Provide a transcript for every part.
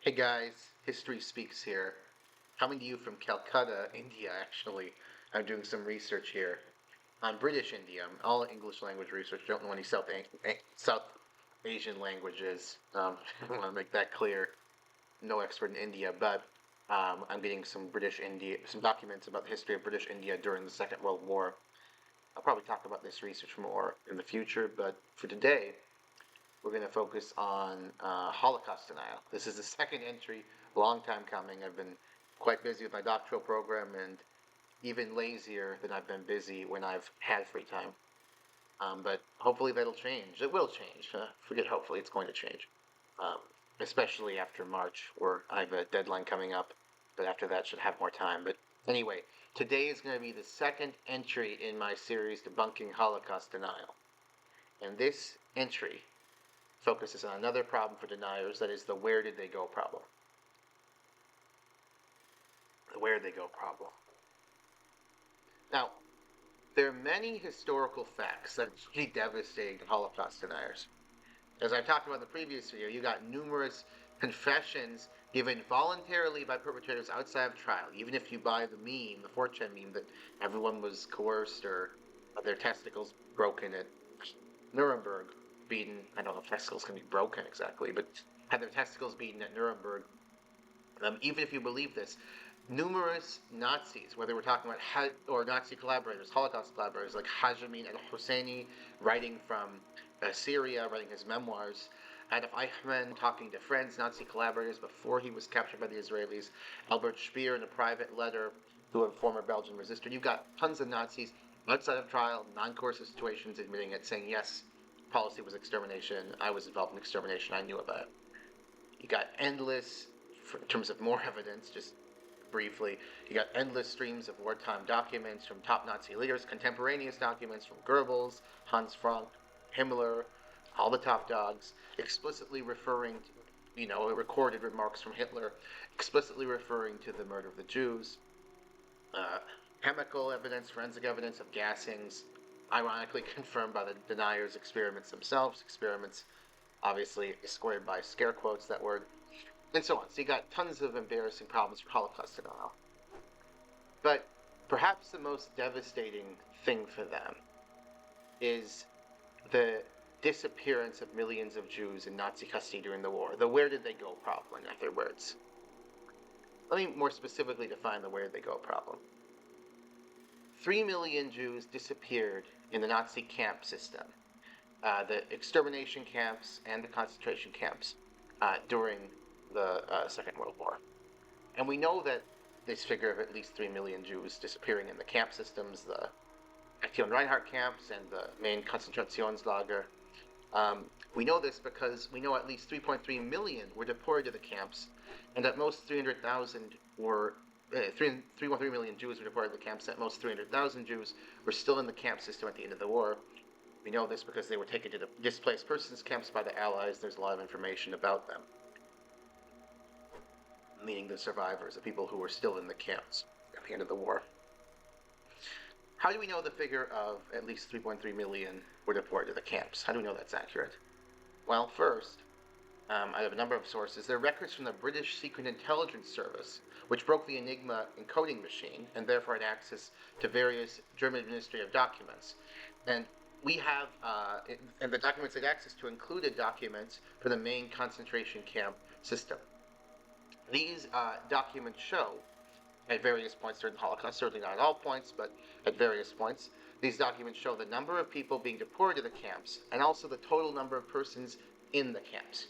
Hey guys, History Speaks here. Coming to you from Calcutta, India, actually. I'm doing some research here on British India. All English language research. Don't know any South Asian languages. I want to make that clear. No expert in India, but I'm getting some some documents about the history of British India during the Second World War. I'll probably talk about this research more in the future, but for today, we're going to focus on Holocaust denial. This is the second entry, long time coming. I've been quite busy with my doctoral program and even lazier than I've been busy when I've had free time. But hopefully that'll change. It will change. Forget hopefully, it's going to change. Especially after March, where I have a deadline coming up, but after that should have more time. But anyway, today is going to be the second entry in my series debunking Holocaust denial. And this entry focuses on another problem for deniers, that is the where did they go problem. The where did they go problem. Now, there are many historical facts that are pretty devastating to Holocaust deniers. As I've talked about in the previous video, you got numerous confessions given voluntarily by perpetrators outside of trial, even if you buy the meme, the 4chan meme, that everyone was coerced or their testicles broken at Nuremberg. Beaten, I don't know if testicles can be broken exactly, but had their testicles beaten at Nuremberg. Even if you believe this, numerous Nazis, whether we're talking about or Nazi collaborators, Holocaust collaborators like Hajjamin al-Husseini, writing from Syria, writing his memoirs, Adolf Eichmann talking to friends, Nazi collaborators before he was captured by the Israelis, Albert Speer in a private letter to a former Belgian resistor. You've got tons of Nazis outside of trial, non-coercive situations, admitting it, saying yes, policy was extermination, I was involved in extermination, I knew about it. You got endless, in terms of more evidence, just briefly, you got endless streams of wartime documents from top Nazi leaders, contemporaneous documents from Goebbels, Hans Frank, Himmler, all the top dogs, explicitly referring to, recorded remarks from Hitler, explicitly referring to the murder of the Jews, chemical evidence, forensic evidence of gassings, ironically confirmed by the deniers' experiments themselves, experiments obviously squared by scare quotes, that word, and so on. So you got tons of embarrassing problems for Holocaust denial. But perhaps the most devastating thing for them is the disappearance of millions of Jews in Nazi custody during the war. The where did they go problem, in other words. Let me more specifically define the where did they go problem. 3 million Jews disappeared in the Nazi camp system, the extermination camps and the concentration camps during the Second World War. And we know that this figure of at least 3 million Jews disappearing in the camp systems, the Achilles and Reinhardt camps and the main Konzentrationslager, we know this because we know at least 3.3 million were deported to the camps, and at most 300,000 were 3.3 million Jews were deported to the camps. At most 300,000 Jews were still in the camp system at the end of the war. We know this because they were taken to the displaced persons camps by the Allies. There's a lot of information about them, meaning the survivors, the people who were still in the camps at the end of the war. How do we know the figure of at least 3.3 million were deported to the camps? How do we know that's accurate? Well, first, I have a number of sources. There are records from the British Secret Intelligence Service, which broke the Enigma encoding machine and therefore had access to various German administrative documents. And we have, and the documents they had access to included documents for the main concentration camp system. These documents show, at various points during the Holocaust, certainly not at all points, but at various points, these documents show the number of people being deported to the camps and also the total number of persons in the camps.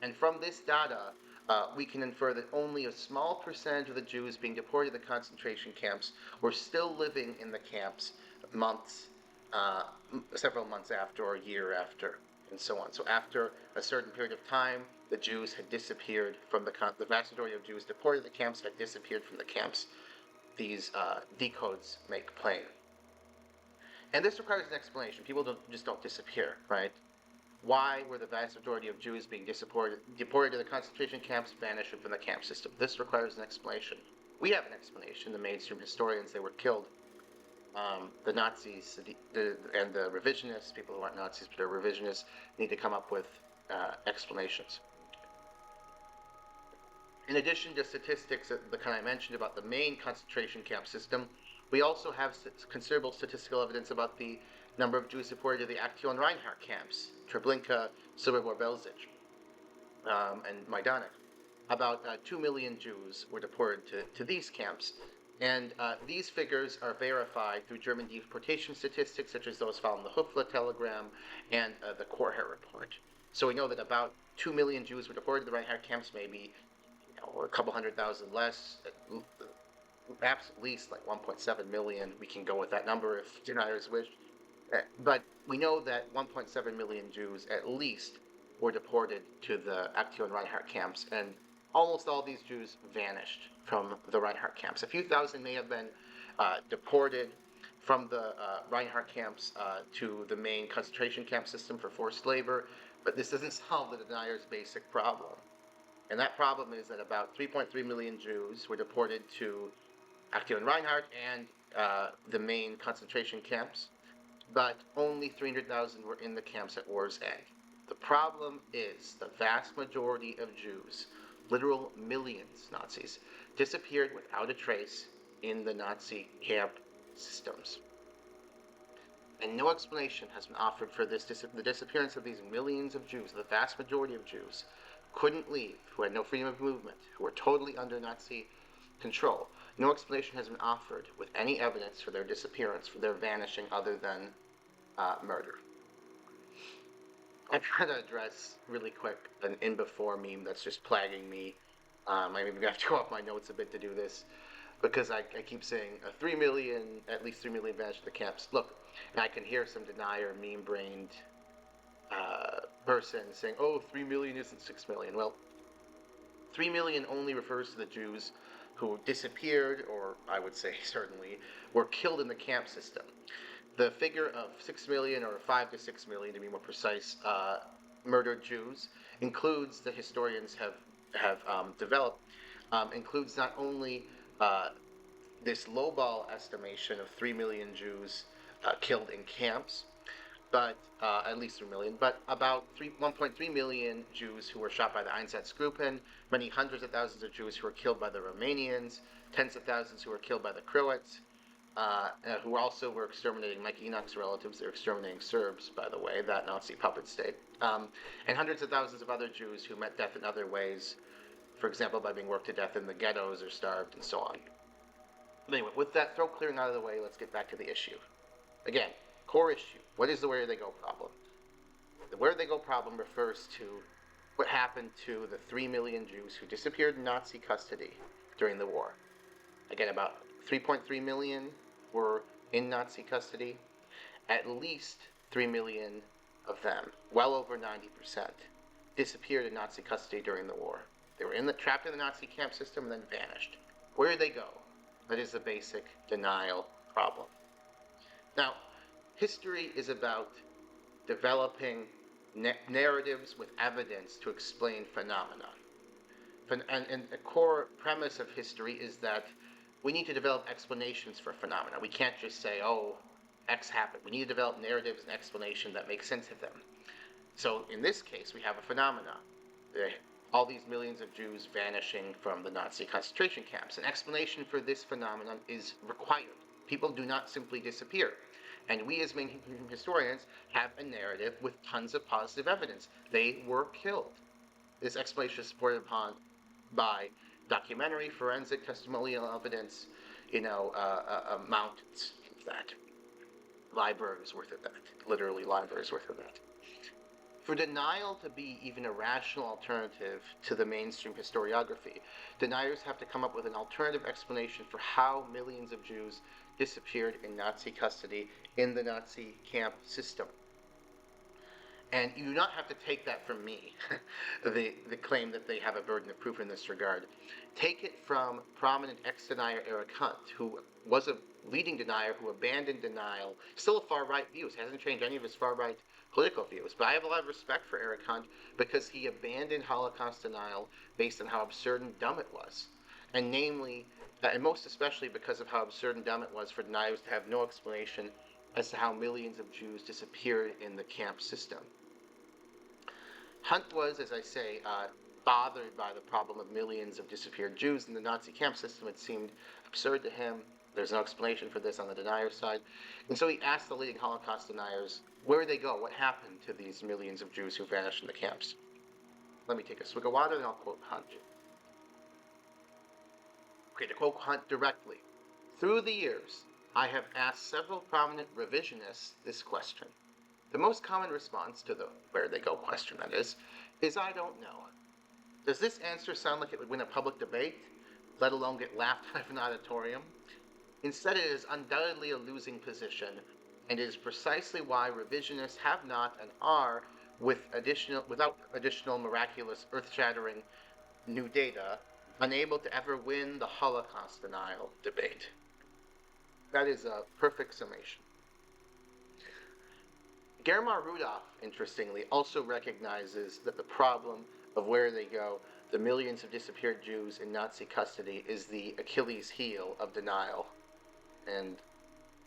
And from this data, we can infer that only a small percentage of the Jews being deported to the concentration camps were still living in the camps several months after or a year after, and so on. So after a certain period of time, the Jews had disappeared from the vast majority of Jews deported to the camps had disappeared from the camps. These decodes make plain. And this requires an explanation. People just don't disappear, right? Why were the vast majority of Jews being deported to the concentration camps, vanished from the camp system? This requires an explanation. We have an explanation. The mainstream historians, they were killed. The Nazis and the revisionists, people who aren't Nazis but are revisionists, need to come up with explanations. In addition to statistics, the kind I mentioned about the main concentration camp system, we also have considerable statistical evidence about the number of Jews deported to the Achilles and Reinhardt camps, Treblinka, Sobibor, Belzec, and Majdanek. About 2 million Jews were deported to these camps. And these figures are verified through German deportation statistics, such as those found in the Hufla telegram and the Korher report. So we know that about 2 million Jews were deported to the Reinhardt camps, maybe a couple 100,000 less, perhaps at least like 1.7 million. We can go with that number if deniers wish. But we know that 1.7 million Jews at least were deported to the Achilles and Reinhardt camps, and almost all these Jews vanished from the Reinhardt camps. A few thousand may have been deported from the Reinhardt camps to the main concentration camp system for forced labor, but this doesn't solve the denier's basic problem. And that problem is that about 3.3 million Jews were deported to Achilles and Reinhardt and the main concentration camps, but only 300,000 were in the camps at war's end. The problem is the vast majority of Jews, literal millions Nazis, disappeared without a trace in the Nazi camp systems. And no explanation has been offered for this. The disappearance of these millions of Jews, the vast majority of Jews, couldn't leave, who had no freedom of movement, who were totally under Nazi control. No explanation has been offered with any evidence for their disappearance, for their vanishing, other than murder. I'm trying to address really quick an in before meme that's just plaguing me. I'm even going to have to go off my notes a bit to do this, because I keep saying 3 million, at least 3 million vanished the camps. Look, and I can hear some denier, meme-brained person saying, oh, 3 million isn't 6 million. Well, 3 million only refers to the Jews who disappeared, or I would say certainly, were killed in the camp system. The figure of 6 million, or 5 to 6 million to be more precise, murdered Jews includes, that historians have developed, includes not only this lowball estimation of 3 million Jews killed in camps, but at least 3 million, but about 1.3 million Jews who were shot by the Einsatzgruppen, many hundreds of thousands of Jews who were killed by the Romanians, tens of thousands who were killed by the Croats, who also were exterminating Mike Enoch's relatives. They were exterminating Serbs, by the way, that Nazi puppet state, and hundreds of thousands of other Jews who met death in other ways, for example, by being worked to death in the ghettos or starved and so on. Anyway, with that throat clearing out of the way, let's get back to the issue. Again, core issue. What is the where they go problem? The where they go problem refers to what happened to the 3 million Jews who disappeared in Nazi custody during the war. Again, about 3.3 million were in Nazi custody. At least 3 million of them, well over 90%, disappeared in Nazi custody during the war. They were trapped in the Nazi camp system and then vanished. Where did they go? That is the basic denial problem. Now, history is about developing narratives with evidence to explain phenomena. And the core premise of history is that we need to develop explanations for phenomena. We can't just say, oh, X happened. We need to develop narratives and explanation that make sense of them. So in this case, we have a phenomena. All these millions of Jews vanishing from the Nazi concentration camps. An explanation for this phenomenon is required. People do not simply disappear. And we as mainstream historians have a narrative with tons of positive evidence. They were killed. This explanation is supported upon by documentary, forensic, testimonial evidence, mountains of that. Libraries worth of that. Literally libraries worth of that. For denial to be even a rational alternative to the mainstream historiography, deniers have to come up with an alternative explanation for how millions of Jews disappeared in Nazi custody in the Nazi camp system. And you do not have to take that from me, the claim that they have a burden of proof in this regard. Take it from prominent ex-denier Eric Hunt, who was a leading denier who abandoned denial, still a far-right views, hasn't changed any of his far-right political views. But I have a lot of respect for Eric Hunt because he abandoned Holocaust denial based on how absurd and dumb it was. And namely, and most especially because of how absurd and dumb it was for deniers to have no explanation as to how millions of Jews disappeared in the camp system. Hunt was, as I say, bothered by the problem of millions of disappeared Jews in the Nazi camp system. It seemed absurd to him. There's no explanation for this on the denier side. And so he asked the leading Holocaust deniers, where did they go? What happened to these millions of Jews who vanished in the camps? Let me take a swig of water and I'll quote Hunt. Okay, to quote Hunt directly. Through the years, I have asked several prominent revisionists this question. The most common response to the where they go question, that is I don't know. Does this answer sound like it would win a public debate, let alone get laughed out of an auditorium? Instead, it is undoubtedly a losing position, and it is precisely why revisionists have not and are, without additional miraculous, earth-shattering new data, unable to ever win the Holocaust denial debate. That is a perfect summation. Germar Rudolf, interestingly, also recognizes that the problem of where they go, the millions of disappeared Jews in Nazi custody, is the Achilles heel of denial. And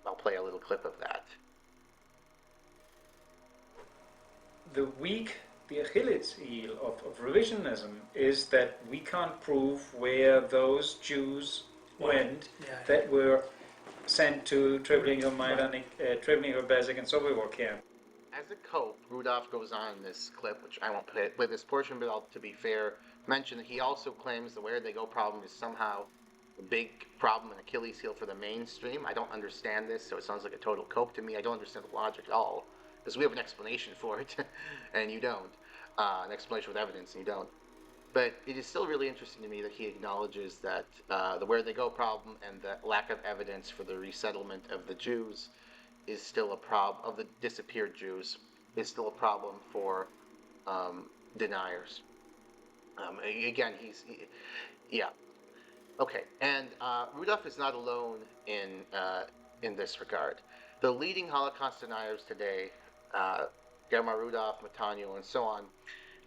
I'll play a little clip of that. The Achilles heel of revisionism is that we can't prove where those Jews went that were sent to Treblinka, Majdanek, Treblinka, Basic, and Sobibor camp. As a cope, Rudolf goes on in this clip, which I won't play this portion, but I'll, to be fair, mention that he also claims the where they go problem is somehow a big problem, an Achilles heel for the mainstream. I don't understand this, so it sounds like a total cope to me. I don't understand the logic at all, because we have an explanation for it, and you don't. An explanation with evidence, and you don't. But it is still really interesting to me that he acknowledges that the where they go problem and the lack of evidence for the resettlement of the Jews is still a problem, of the disappeared Jews, is still a problem for deniers. Again, yeah. Okay, and Rudolf is not alone in this regard. The leading Holocaust deniers today, Germar Rudolf, Matanyo, and so on,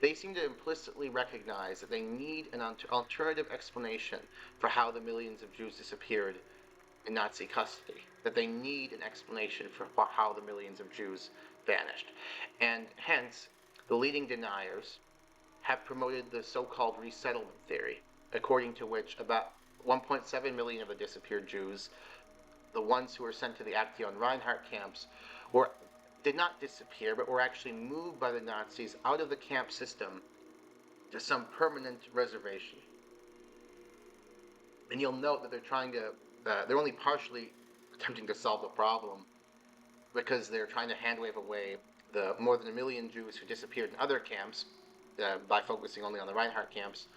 they seem to implicitly recognize that they need an alternative explanation for how the millions of Jews disappeared in Nazi custody, that they need an explanation for how the millions of Jews vanished. And hence, the leading deniers have promoted the so-called resettlement theory, according to which about 1.7 million of the disappeared Jews, the ones who were sent to the Actio and Reinhardt camps, did not disappear, but were actually moved by the Nazis out of the camp system to some permanent reservation. And you'll note that they're only partially attempting to solve the problem, because they're trying to handwave away the more than 1 million Jews who disappeared in other camps by focusing only on the Reinhardt camps.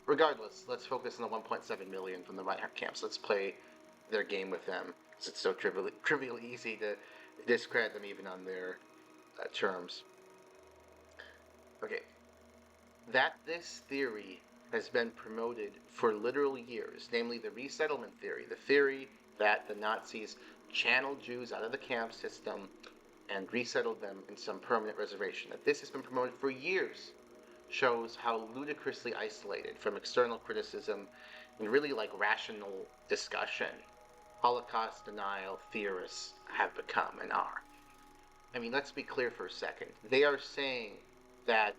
Regardless, let's focus on the 1.7 million from the Reinhardt camps. Let's play their game with them, because it's so trivially easy to discredit them even on their terms. Okay, that this theory has been promoted for literal years, namely the resettlement theory, the theory that the Nazis channeled Jews out of the camp system and resettled them in some permanent reservation. That this has been promoted for years shows how ludicrously isolated from external criticism and really like rational discussion Holocaust denial theorists have become and are. I mean, let's be clear for a second. They are saying that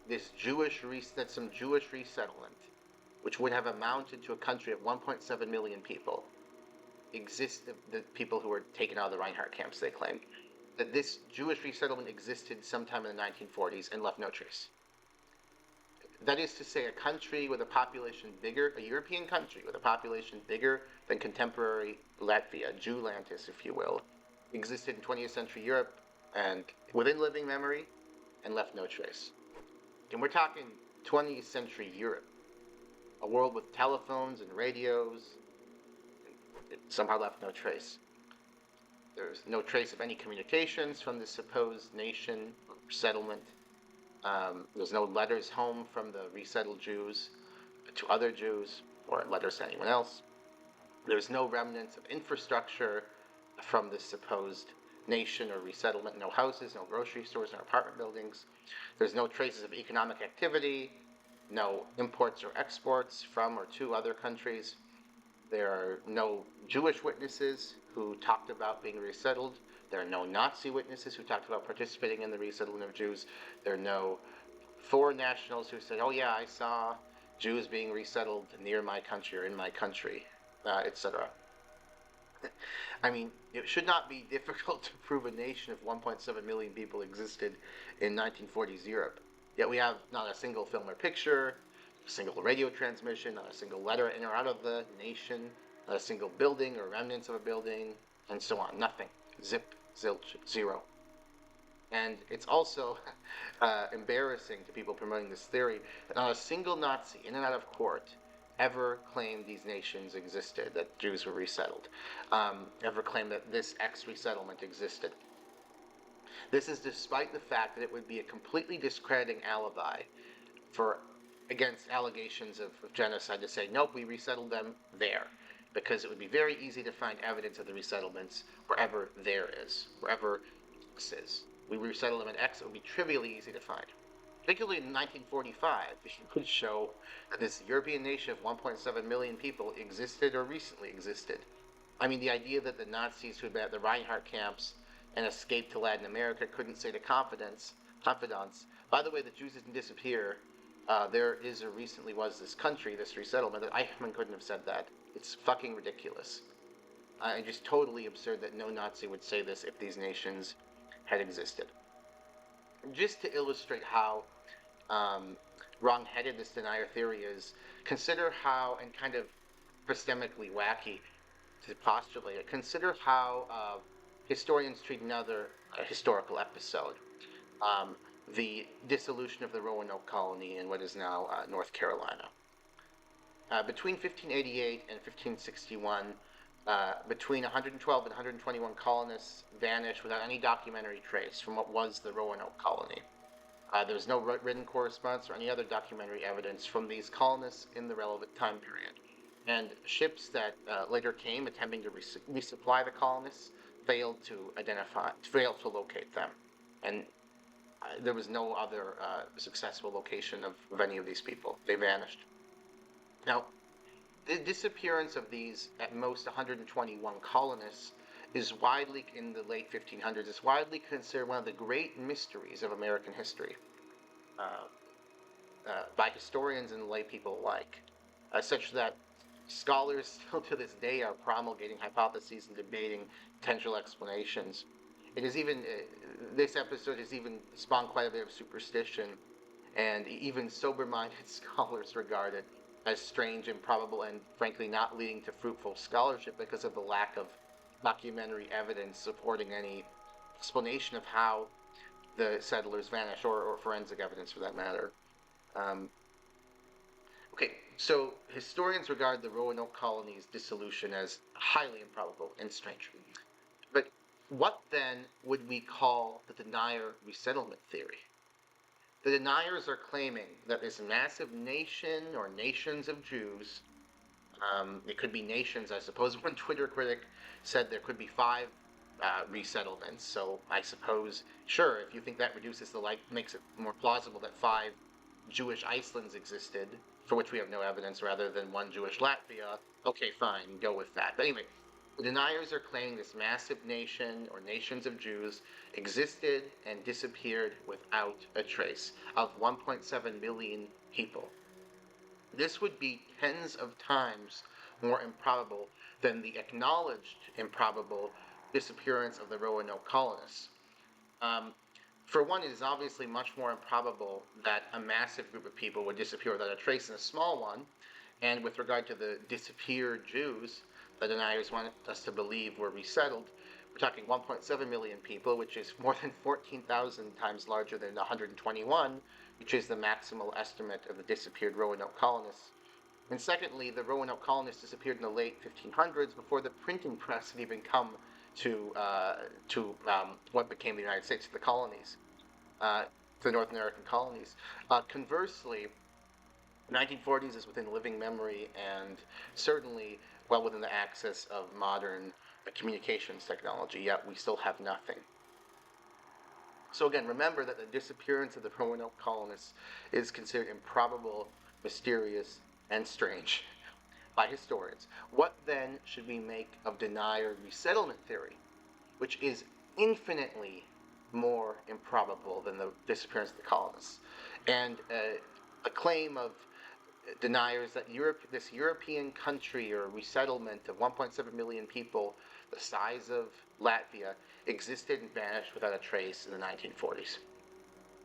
that some Jewish resettlement, which would have amounted to a country of 1.7 million people, the people who were taken out of the Reinhardt camps, they claim, that this Jewish resettlement existed sometime in the 1940s and left no trace. That is to say, a country with a population bigger, a European country with a population bigger than contemporary Latvia, Jewlantis, if you will, existed in 20th century Europe and within living memory and left no trace. And we're talking 20th century Europe, a world with telephones and radios. It somehow left no trace. There's no trace of any communications from the supposed nation or settlement. There's no letters home from the resettled Jews to other Jews or letters to anyone else. There's no remnants of infrastructure from this supposed nation or resettlement, no houses, no grocery stores, no apartment buildings. There's no traces of economic activity, no imports or exports from or to other countries. There are no Jewish witnesses who talked about being resettled. There are no Nazi witnesses who talked about participating in the resettlement of Jews. There are no foreign nationals who said, oh yeah, I saw Jews being resettled near my country or in my country, etc. I mean, it should not be difficult to prove a nation of 1.7 million people existed in 1940s Europe. Yet we have not a single film or picture, a single radio transmission, not a single letter in or out of the nation, not a single building or remnants of a building, and so on. Nothing. Zip, zilch, zero. And it's also embarrassing to people promoting this theory that not a single Nazi in and out of court ever claimed these nations existed, that Jews were resettled, ever claimed that this ex-resettlement existed. This is despite the fact that it would be a completely discrediting alibi against allegations of genocide to say, nope, we resettled them there, because it would be very easy to find evidence of the resettlements wherever there is, wherever X is. We resettled them at X, it would be trivially easy to find. Particularly in 1945, you could show that this European nation of 1.7 million people existed or recently existed. I mean, the idea that the Nazis who had been at the Reinhardt camps and escaped to Latin America couldn't say to confidants, by the way, the Jews didn't disappear. There is or recently was this country, this resettlement. That Eichmann couldn't have said that. It's fucking ridiculous. And just totally absurd that no Nazi would say this if these nations had existed. Just to illustrate how wrong-headed this denier theory is, consider how, and kind of epistemically wacky to postulate it, consider how historians treat another historical episode, the dissolution of the Roanoke colony in what is now North Carolina. Between 1588 and 1561, between 112 and 121 colonists vanished without any documentary trace from what was the Roanoke colony. There was no written correspondence or any other documentary evidence from these colonists in the relevant time period. And ships that later came attempting to resupply the colonists failed to locate them. And there was no other successful location of any of these people. They vanished. Now, the disappearance of these, at most 121 colonists, is widely, in the late 1500s, is widely considered one of the great mysteries of American history by historians and lay people alike, such that scholars still to this day are promulgating hypotheses and debating potential explanations. It is even, this episode has even spawned quite a bit of superstition, and even sober-minded scholars regard it as strange, improbable, and frankly not leading to fruitful scholarship because of the lack of documentary evidence supporting any explanation of how the settlers vanished, or forensic evidence for that matter. Okay, so historians regard the Roanoke colony's dissolution as highly improbable and strange. But what then would we call the denier resettlement theory? The deniers are claiming that this massive nation or nations of Jews, it could be nations, I suppose. One Twitter critic said there could be 5 resettlements, so I suppose, sure, if you think that reduces the makes it more plausible that 5 Jewish Icelands existed, for which we have no evidence, rather than 1 Jewish Latvia, okay, fine, go with that. But anyway, the deniers are claiming this massive nation or nations of Jews existed and disappeared without a trace, of 1.7 million people. This would be tens of times more improbable than the acknowledged improbable disappearance of the Roanoke colonists. For one, it is obviously much more improbable that a massive group of people would disappear without a trace than a small one, and with regard to the disappeared Jews, the deniers want us to believe were resettled. We're talking 1.7 million people, which is more than 14,000 times larger than 121, which is the maximal estimate of the disappeared Roanoke colonists. And secondly, the Roanoke colonists disappeared in the late 1500s before the printing press had even come to what became the United States, the colonies, the North American colonies. Conversely, 1940s is within living memory and certainly well within the access of modern communications technology, yet we still have nothing. So again, remember that the disappearance of the Roanoke colonists is considered improbable, mysterious, and strange by historians. What then should we make of denier resettlement theory, which is infinitely more improbable than the disappearance of the colonists. And a claim of deniers that this European country or resettlement of 1.7 million people, the size of Latvia, existed and vanished without a trace in the 1940s.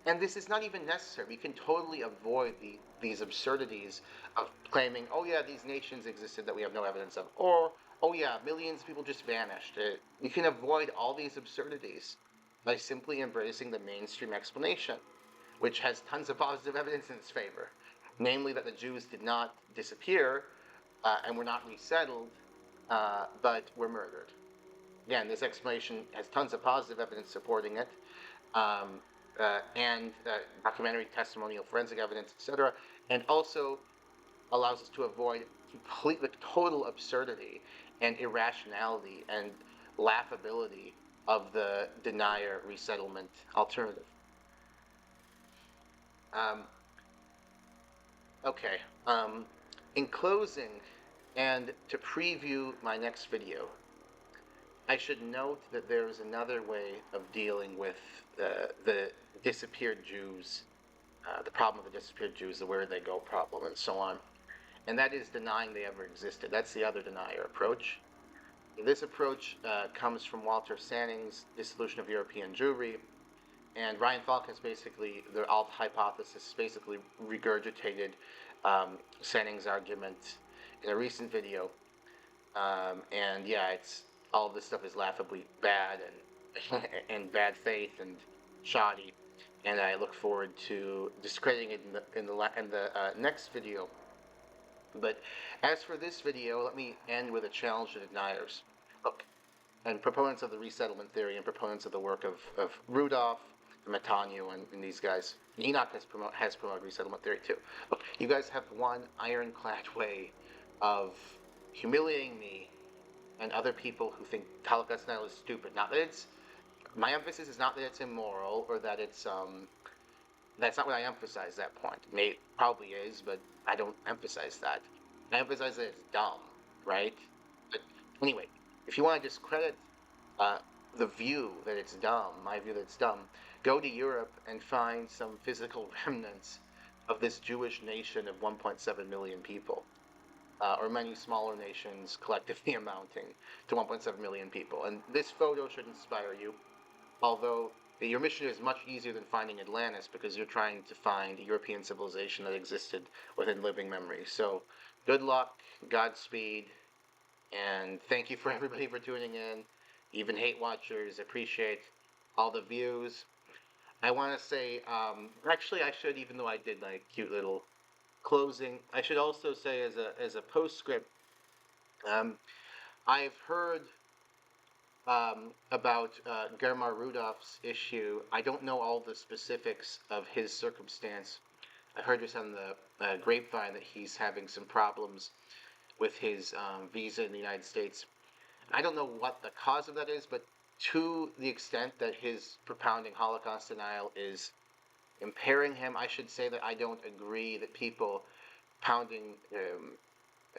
And this is not even necessary. We can totally avoid these absurdities of claiming, oh yeah, these nations existed that we have no evidence of, or oh yeah, millions of people just vanished. You can avoid all these absurdities by simply embracing the mainstream explanation, which has tons of positive evidence in its favor. Namely that the Jews did not disappear and were not resettled, but were murdered. Again, this explanation has tons of positive evidence supporting it, and documentary, testimonial, forensic evidence, etc., and also allows us to avoid the total absurdity and irrationality and laughability of the denier resettlement alternative. Okay. In closing, and to preview my next video, I should note that there is another way of dealing with the disappeared Jews, the problem of the disappeared Jews, the where they go problem, and so on. And that is denying they ever existed. That's the other denier approach. This approach comes from Walter Sanning's Dissolution of European Jewry, and Ryan Falk has basically, the alt hypothesis, basically regurgitated Sanning's argument in a recent video. And yeah, it's all this stuff is laughably bad and and bad faith and shoddy. And I look forward to discrediting it in the next video. But as for this video, let me end with a challenge to deniers. Look, and proponents of the resettlement theory and proponents of the work of Rudolf, Matano, and these guys. Enoch has promoted resettlement theory too. Look, you guys have one ironclad way of humiliating me and other people who think Holocaust denial is stupid. Not that it's, my emphasis is not that it's immoral or that it's that's not what I emphasize. That point, probably is, but I don't emphasize that. I emphasize that it's dumb, right? But anyway, if you want to discredit the view that it's dumb, my view that it's dumb, go to Europe and find some physical remnants of this Jewish nation of 1.7 million people, or many smaller nations collectively amounting to 1.7 million people. And this photo should inspire you, although your mission is much easier than finding Atlantis because you're trying to find a European civilization that existed within living memory. So good luck, Godspeed, and thank you for everybody for tuning in. Even hate watchers appreciate all the views. I want to say, actually I should, even though I did my cute little closing, I should also say as a postscript, I've heard about Germar Rudolf's issue. I don't know all the specifics of his circumstance. I heard just on the grapevine that he's having some problems with his visa in the United States. I don't know what the cause of that is, but to the extent that his propounding Holocaust denial is impairing him, I should say that I don't agree that people pounding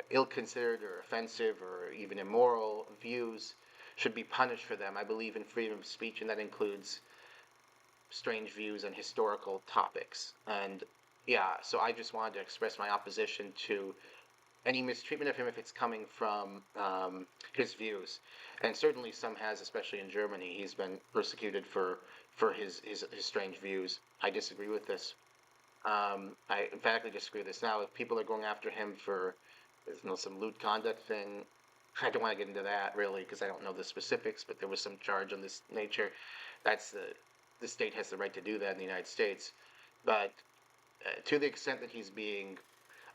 ill-considered or offensive or even immoral views should be punished for them. I believe in freedom of speech, and that includes strange views on historical topics. And yeah, so I just wanted to express my opposition to any mistreatment of him if it's coming from his views. And certainly some has, especially in Germany. He's been persecuted for his strange views. I disagree with this. I emphatically disagree with this. Now, if people are going after him for some lewd conduct thing, I don't want to get into that, really, because I don't know the specifics, but there was some charge on this nature. The state has the right to do that in the United States. But to the extent that he's being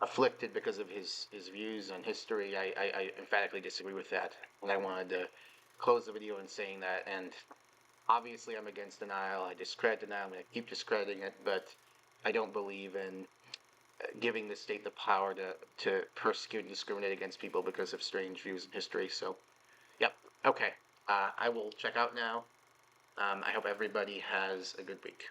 afflicted because of his views on history, I emphatically disagree with that. And I wanted to close the video in saying that. And obviously I'm against denial. I discredit denial. I'm going to keep discrediting it, but I don't believe in giving the state the power to persecute and discriminate against people because of strange views in history. So, yep, okay. I will check out now. I hope everybody has a good week.